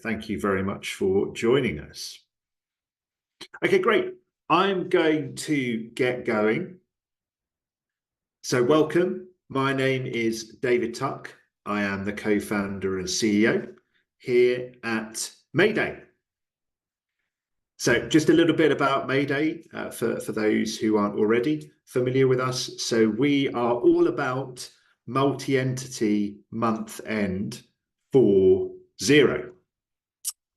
Thank you very much for joining us. Okay, great. I'm going to get going. So welcome. My name is David Tuck. I am the co-founder and CEO here at Mayday. So just a little bit about Mayday for those who aren't already familiar with us. So we are all about multi-entity month end for Xero.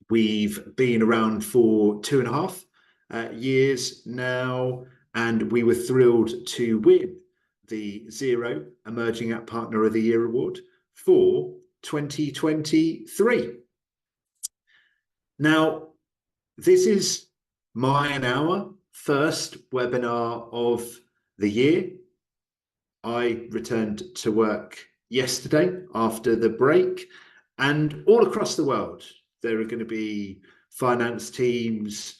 We've been around for 2.5 years now, and we were thrilled to win the Xero Emerging App Partner of the Year award for 2023. Now, this is my and our first webinar of the year. I returned to work yesterday after the break, and all across the world, there are going to be finance teams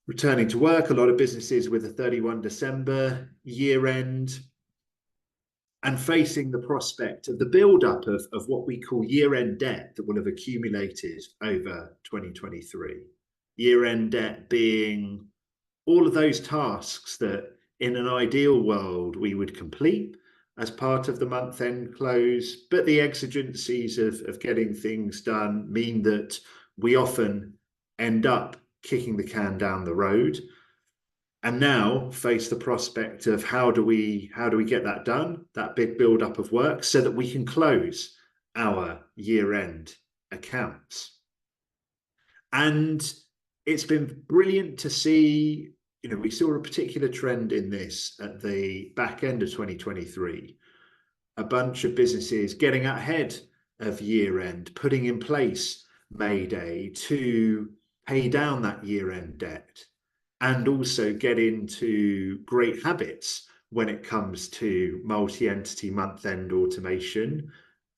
returning to work, a lot of businesses with a 31 December year end, and facing the prospect of the build-up of what we call year-end debt that will have accumulated over 2023. Year-end debt being all of those tasks that in an ideal world we would complete as part of the month-end close, but the exigencies of getting things done mean that we often end up kicking the can down the road, and now face the prospect of how do we get that done, that big build-up of work, so that we can close our year-end accounts. And it's been brilliant to see. We saw a particular trend in this at the back end of 2023. A bunch of businesses getting ahead of year end, putting in place Mayday to pay down that year end debt, and also get into great habits when it comes to multi-entity month-end automation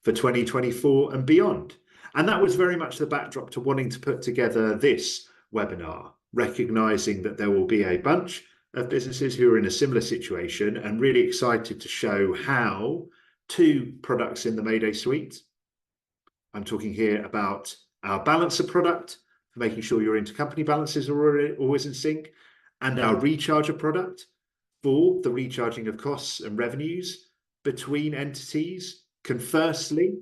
for 2024 and beyond. And that was very much the backdrop to wanting to put together this webinar, recognizing that there will be a bunch of businesses who are in a similar situation, and really excited to show how two products in the Mayday suite. I'm talking here about our Balancer product for making sure your intercompany balances are always in sync, and our Recharger product for the recharging of costs and revenues between entities can firstly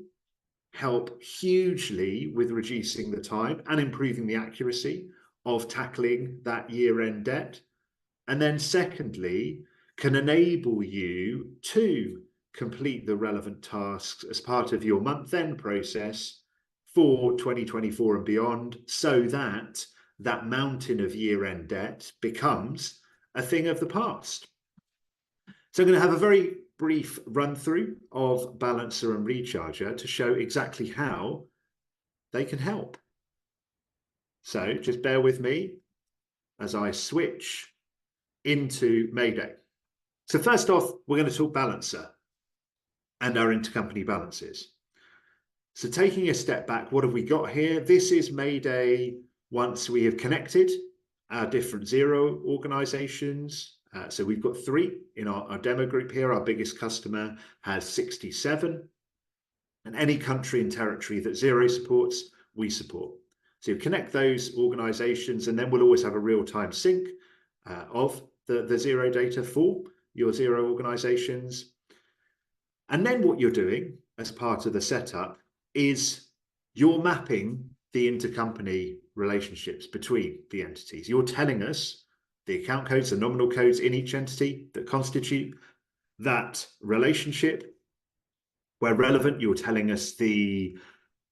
help hugely with reducing the time and improving the accuracy of tackling that year-end debt. And then secondly, can enable you to complete the relevant tasks as part of your month-end process for 2024 and beyond, so that that mountain of year-end debt becomes a thing of the past. So I'm going to have a very brief run through of Balancer and Recharger to show exactly how they can help. So just bear with me as I switch into Mayday. So first off, we're going to talk Balancer and our intercompany balances. So taking a step back, what have we got here? This is Mayday once we have connected our different Xero organizations. So we've got 3 in our demo group here. Our biggest customer has 67. And any country and territory that Xero supports, we support. So you connect those organizations, and then we'll always have a real-time sync of the Xero data for your Xero organizations. And then what you're doing as part of the setup is you're mapping the intercompany relationships between the entities. You're telling us the account codes, the nominal codes in each entity that constitute that relationship. Where relevant, you're telling us the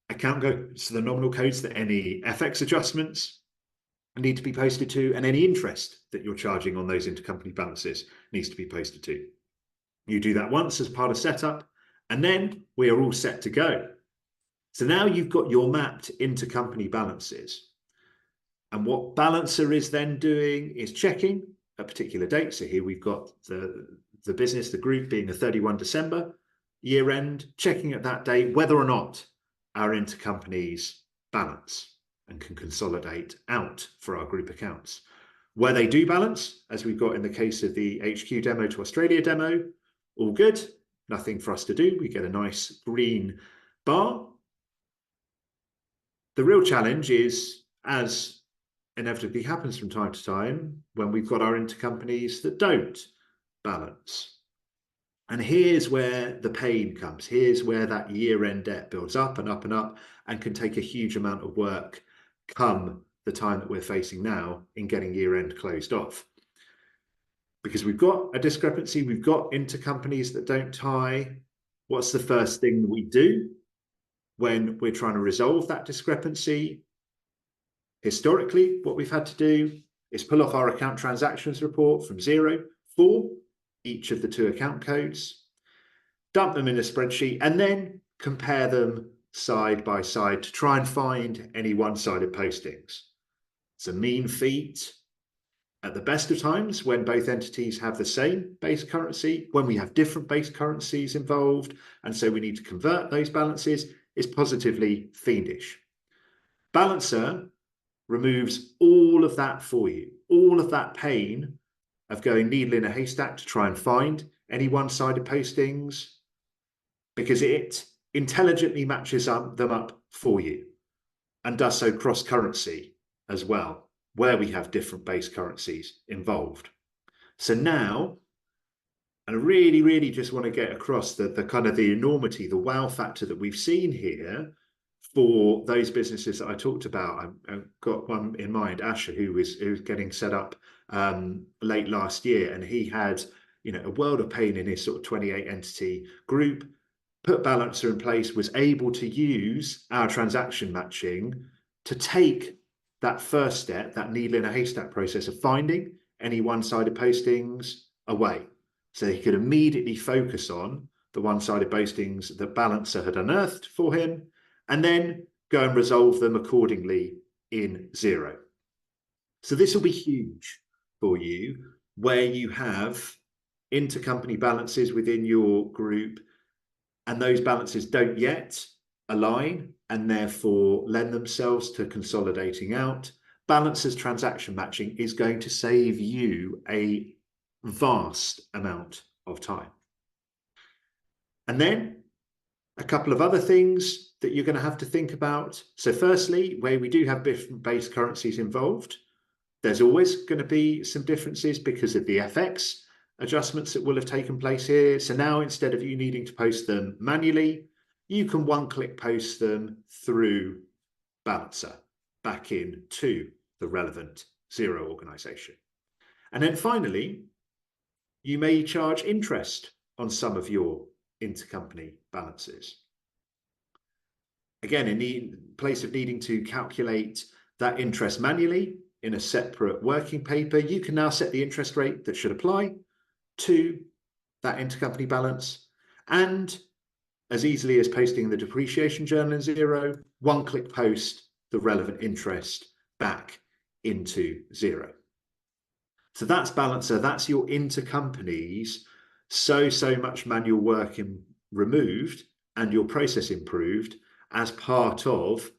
account codes, the nominal codes that any FX adjustments need to be posted to, and any interest that you're charging on those intercompany balances needs to be posted to. You do that once as part of setup, and then we are all set to go. So now you've got your mapped intercompany balances. And what Balancer is then doing is checking a particular date. So here we've got the business, the group being a 31 December year end, checking at that date whether or not our intercompanies balance and can consolidate out for our group accounts. Where they do balance, as we've got in the case of the HQ demo to Australia demo, all good, nothing for us to do. We get a nice green bar. The real challenge is, as inevitably happens from time to time, when we've got our intercompanies that don't balance. And here's where the pain comes. Here's where that year-end debt builds up and up and up and can take a huge amount of work come the time that we're facing now in getting year-end closed off. Because we've got a discrepancy, we've got intercompanies that don't tie. What's the first thing that we do when we're trying to resolve that discrepancy? Historically, what we've had to do is pull off our account transactions report from 0 for each of the 2 account codes, dump them in a spreadsheet, and then compare them side by side to try and find any one-sided postings. It's a mean feat at the best of times when both entities have the same base currency. When we have different base currencies involved, and so we need to convert those balances, is positively fiendish. Balancer removes all of that for you, all of that pain of going needle in a haystack to try and find any one-sided postings, because it intelligently matches them up for you and does so cross-currency as well, where we have different base currencies involved. So now, and I really just want to get across the kind of the enormity, the wow factor that we've seen here for those businesses that I talked about. I've got one in mind, Asher, who was getting set up late last year, and he had a world of pain in his sort of 28 entity group, put Balancer in place, was able to use our transaction matching to take that first step, that needle in a haystack process of finding any one-sided postings away. So he could immediately focus on the one-sided postings that Balancer had unearthed for him, and then go and resolve them accordingly in 0. So this will be huge for you, where you have intercompany balances within your group, and those balances don't yet align and therefore lend themselves to consolidating out. Balancer's transaction matching is going to save you a vast amount of time. And then a couple of other things that you're going to have to think about. So firstly, where we do have different base currencies involved, there's always going to be some differences because of the FX adjustments that will have taken place here. So now, instead of you needing to post them manually, you can one-click post them through Balancer back into the relevant 0 organization. And then finally, you may charge interest on some of your intercompany balances. Again, in the place of needing to calculate that interest manually in a separate working paper, you can now set the interest rate that should apply to that intercompany balance, and as easily as posting the depreciation journal in 0, one-click post the relevant interest back into 0. So that's Balancer, that's your intercompanies, so much manual work removed and your process improved as part of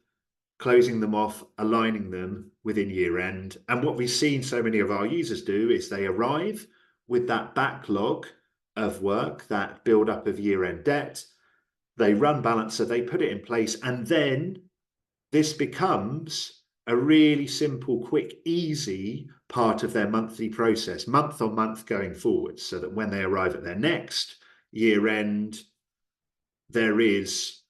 closing them off, aligning them within year end. And what we've seen so many of our users do is they arrive with that backlog of work, that build up of year end debt. They run Balancer, they put it in place, and then this becomes a really simple, quick, easy part of their monthly process, month on month going forward, so that when they arrive at their next year end, there is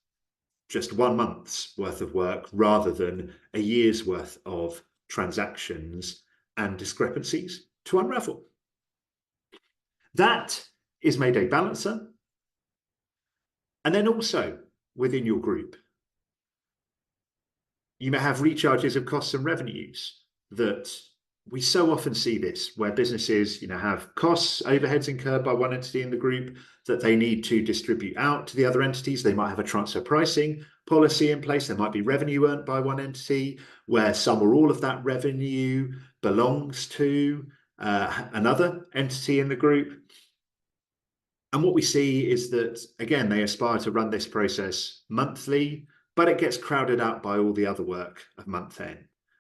just 1 month's worth of work rather than a year's worth of transactions and discrepancies to unravel. That is Mayday Balancer. And then also within your group, you may have recharges of costs and revenues. That we so often see this, where businesses have costs, overheads incurred by one entity in the group that they need to distribute out to the other entities. They might have a transfer pricing policy in place. There might be revenue earned by one entity where some or all of that revenue belongs to another entity in the group. And what we see is that, again, they aspire to run this process monthly, but it gets crowded out by all the other work of month end.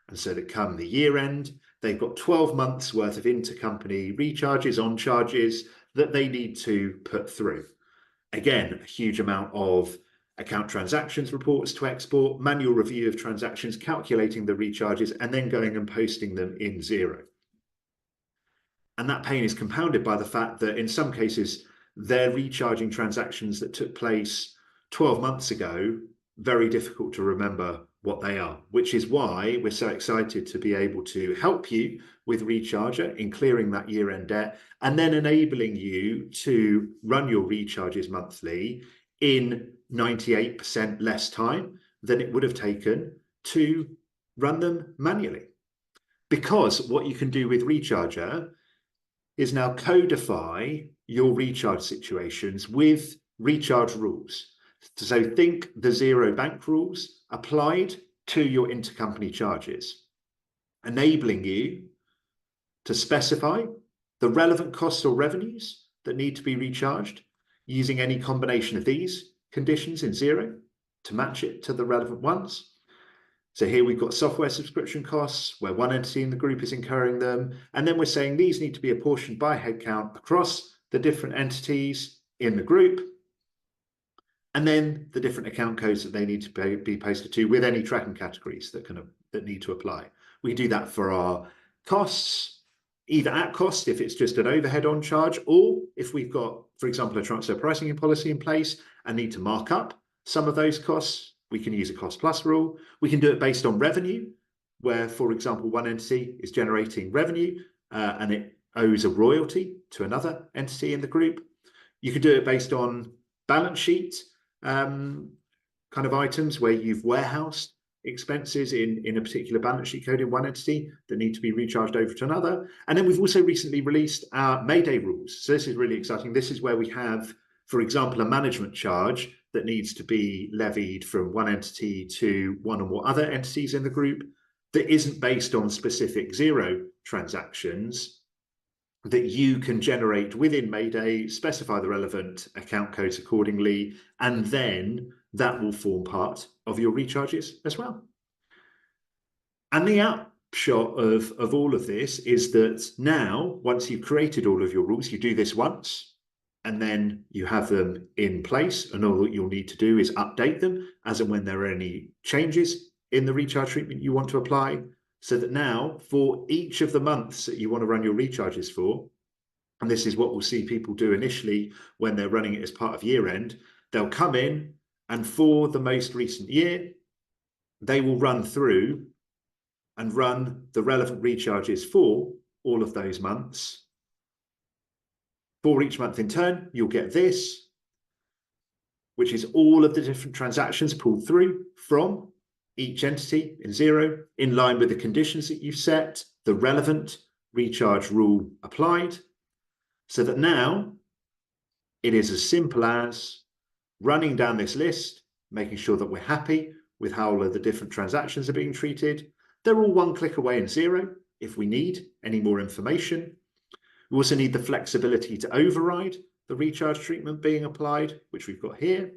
And so that come the year end, they've got 12 months worth of intercompany recharges, on charges that they need to put through. Again, a huge amount of account transactions reports to export, manual review of transactions, calculating the recharges, and then going and posting them in Xero. And that pain is compounded by the fact that in some cases, they're recharging transactions that took place 12 months ago, very difficult to remember what they are, which is why we're so excited to be able to help you with Recharger in clearing that year-end debt and then enabling you to run your recharges monthly in 98% less time than it would have taken to run them manually. Because what you can do with Recharger is now codify your recharge situations with recharge rules. So think the Xero bank rules applied to your intercompany charges, enabling you to specify the relevant costs or revenues that need to be recharged using any combination of these conditions in Xero to match it to the relevant ones. So here we've got software subscription costs where one entity in the group is incurring them. And then we're saying these need to be apportioned by headcount across the different entities in the group. And then the different account codes that they need to be posted to with any tracking categories that need to apply. We do that for our costs, either at cost if it's just an overhead on charge, or if we've got, for example, a transfer pricing policy in place and need to mark up some of those costs, we can use a cost plus rule. We can do it based on revenue, where, for example, one entity is generating revenue and it owes a royalty to another entity in the group. You can do it based on balance sheet kind of items where you've warehoused expenses in a particular balance sheet code in one entity that need to be recharged over to another. And then we've also recently released our Mayday rules. So this is really exciting. This is where we have, for example, a management charge that needs to be levied from one entity to one or more other entities in the group that isn't based on specific Xero transactions, that you can generate within Mayday, specify the relevant account codes accordingly, and then that will form part of your recharges as well. And the upshot of all of this is that now, once you've created all of your rules, you do this once, and then you have them in place, and all that you'll need to do is update them as and when there are any changes in the recharge treatment you want to apply, so that now for each of the months that you want to run your recharges for, and this is what we'll see people do initially when they're running it as part of year end, they'll come in and for the most recent year, they will run through and run the relevant recharges for all of those months. For each month in turn, you'll get this, which is all of the different transactions pulled through from each entity in Xero in line with the conditions that you've set, the relevant recharge rule applied, so that now it is as simple as running down this list, making sure that we're happy with how all of the different transactions are being treated. They're all one click away in Xero if we need any more information. We also need the flexibility to override the recharge treatment being applied, which we've got here.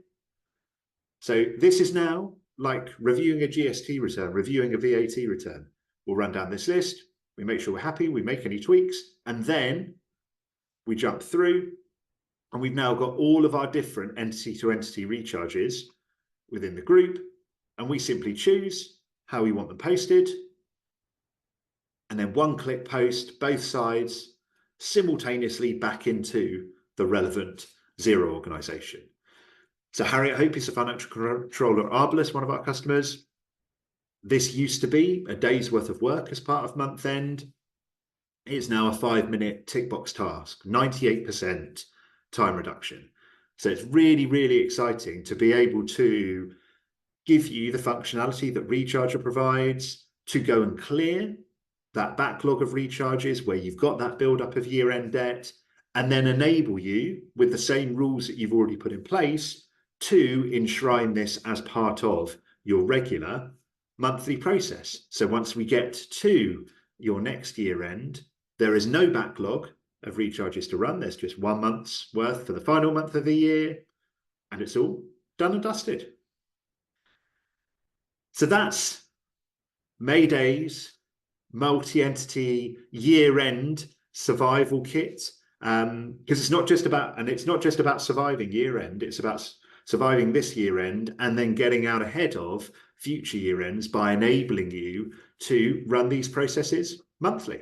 So this is now like reviewing a GST return, reviewing a VAT return. We'll run down this list, we make sure we're happy, we make any tweaks, and then we jump through, and we've now got all of our different entity-to-entity recharges within the group, and we simply choose how we want them posted, and then one-click post both sides simultaneously back into the relevant Xero organization. So Harriet Hope is a financial controller at Arbalest, one of our customers. This used to be a day's worth of work as part of month end. It's now a 5-minute tick box task, 98% time reduction. So it's really, really exciting to be able to give you the functionality that Recharger provides to go and clear that backlog of recharges where you've got that build-up of year-end debt, and then enable you with the same rules that you've already put in place to enshrine this as part of your regular monthly process. So once we get to your next year end, there is no backlog of recharges to run. There's just 1 month's worth for the final month of the year, and it's all done and dusted. So that's Mayday's multi-entity year-end survival kit, because it's not just about surviving year-end, it's about surviving this year end, and then getting out ahead of future year ends by enabling you to run these processes monthly.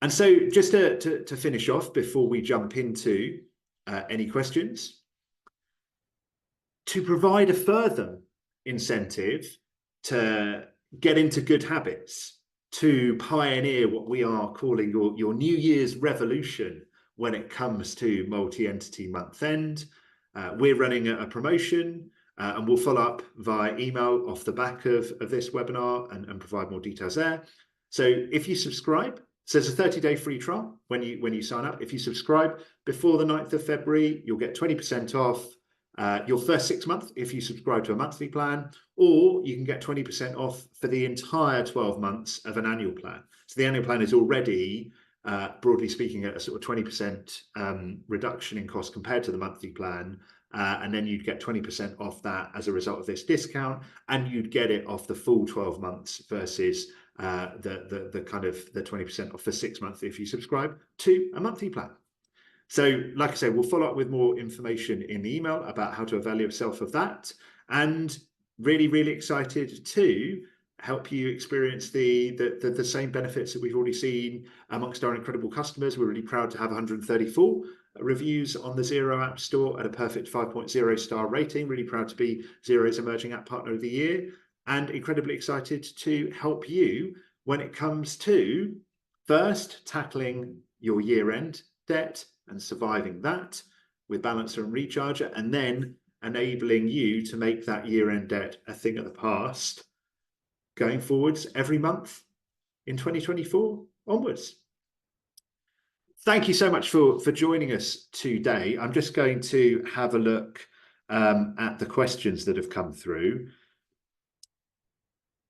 And so just to finish off before we jump into any questions, to provide a further incentive to get into good habits, to pioneer what we are calling your New Year's revolution when it comes to multi-entity month end, we're running a promotion, and we'll follow up via email off the back of this webinar and provide more details there. So if you subscribe, so there's a 30-day free trial when you sign up. If you subscribe before the 9th of February, you'll get 20% off your first 6 months if you subscribe to a monthly plan, or you can get 20% off for the entire 12 months of an annual plan. So the annual plan is already, broadly speaking, at a sort of 20% reduction in cost compared to the monthly plan. And then you'd get 20% off that as a result of this discount, and you'd get it off the full 12 months versus the kind of the 20% off for 6 months if you subscribe to a monthly plan. So like I say, we'll follow up with more information in the email about how to avail yourself of that, and really, really excited to help you experience the same benefits that we've already seen amongst our incredible customers. We're really proud to have 134 reviews on the Xero App Store at a perfect 5.0 star rating. Really proud to be Xero's Emerging App Partner of the Year, and incredibly excited to help you when it comes to first tackling your year-end debt and surviving that with Balancer and Recharger, and then enabling you to make that year-end debt a thing of the past going forwards every month in 2024 onwards. Thank you so much for joining us today. I'm just going to have a look at the questions that have come through.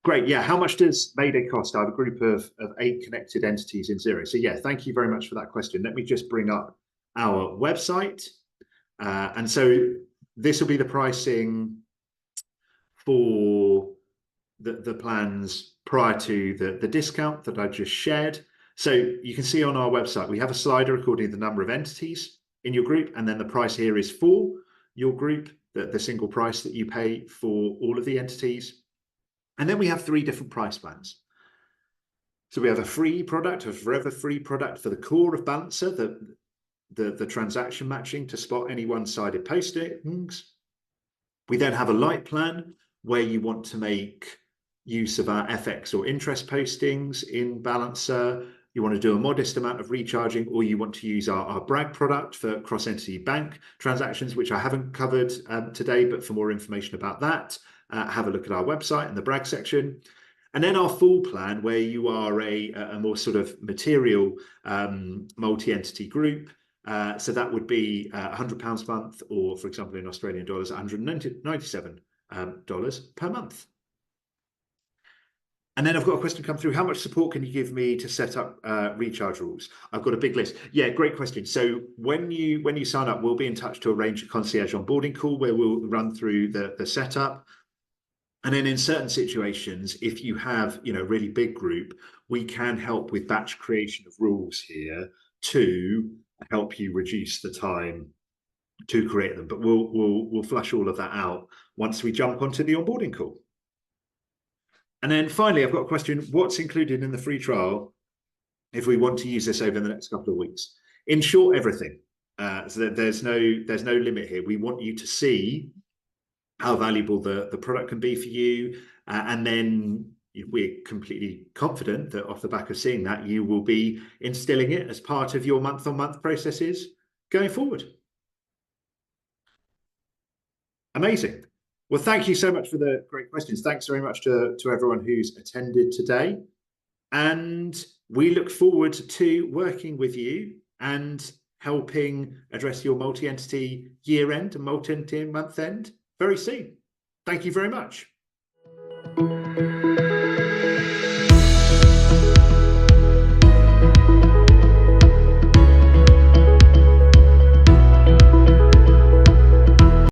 Great, yeah, how much does Mayday cost? I have a group of 8 connected entities in Xero. So yeah, thank you very much for that question. Let me just bring up our website. And so this will be the pricing for the plans prior to the discount that I just shared. So you can see on our website, we have a slider according to the number of entities in your group, and then the price here is for your group, the single price that you pay for all of the entities. And then we have 3 different price plans. So we have a free product, a forever free product for the core of Balancer, the transaction matching to spot any one-sided postings. We then have a light plan where you want to make use of our FX or interest postings in Balancer. You want to do a modest amount of recharging, or you want to use our Bragg product for cross-entity bank transactions, which I haven't covered today, but for more information about that, have a look at our website in the Bragg section. And then our full plan, where you are a more sort of material multi-entity group. So that would be £100 a month, or for example, in Australian dollars, $197 per month. And then I've got a question come through. How much support can you give me to set up recharge rules? I've got a big list. Yeah, great question. So when you sign up, we'll be in touch to arrange a concierge onboarding call where we'll run through the setup. And then in certain situations, if you have a really big group, we can help with batch creation of rules here to help you reduce the time to create them. But we'll flush all of that out once we jump onto the onboarding call. And then finally, I've got a question. What's included in the free trial if we want to use this over the next couple of weeks? In short, everything. So that there's no limit here. We want you to see how valuable the product can be for you. And then we're completely confident that off the back of seeing that, you will be instilling it as part of your month-on-month processes going forward. Amazing. Well, thank you so much for the great questions. Thanks very much to everyone who's attended today. And we look forward to working with you and helping address your multi-entity year-end and multi-entity month-end very soon. Thank you very much.